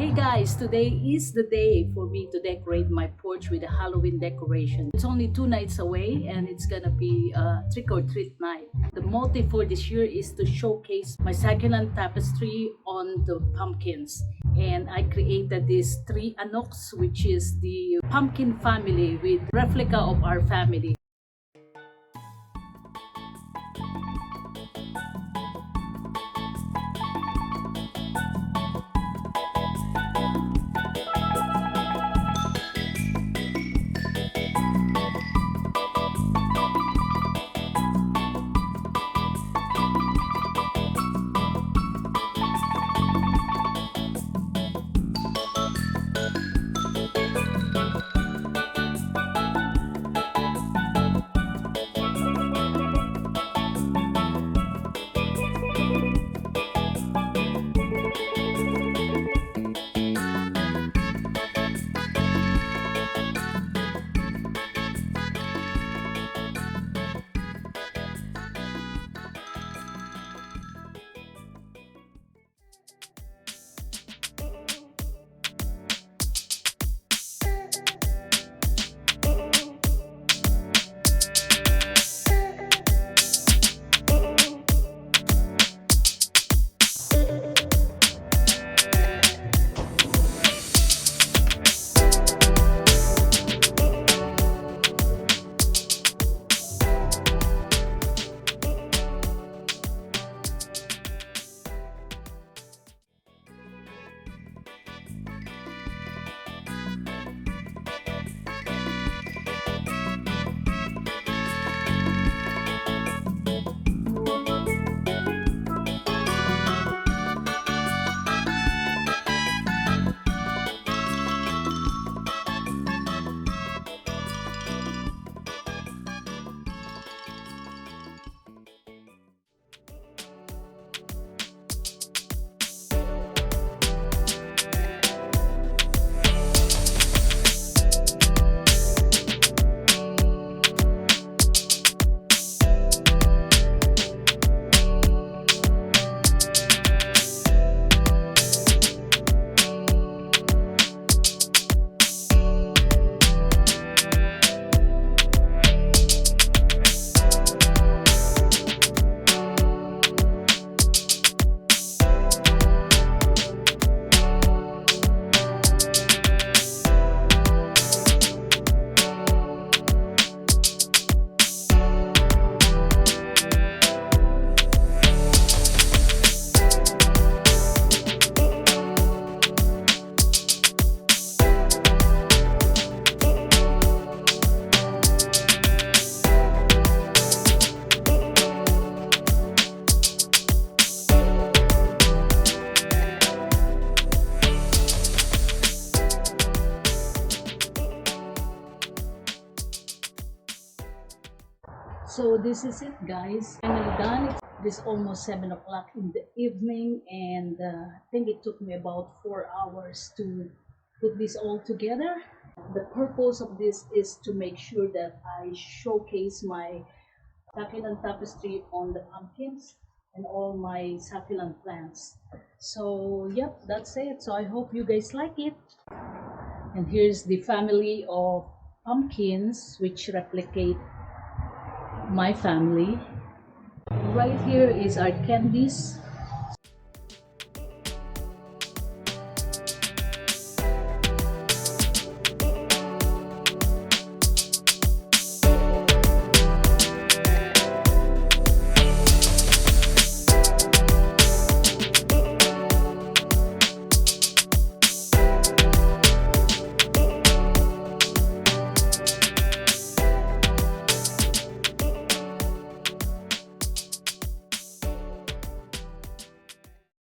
Hey guys, today is the day for me to decorate my porch with a Halloween decoration. It's only 2 nights away and it's gonna be a trick or treat night. The motive for this year is to showcase my succulent tapestry on the pumpkins. And I created these 3 anoks, which is the pumpkin family with replica of our family. So this is it, guys. Finally done. It's almost 7 o'clock in the evening, and I think it took me about 4 hours to put this all together. The purpose of this is to make sure that I showcase my succulent tapestry on the pumpkins and all my succulent plants. So yep, that's it. So I hope you guys like it. And here's the family of pumpkins which replicate my family. Right here is our candies.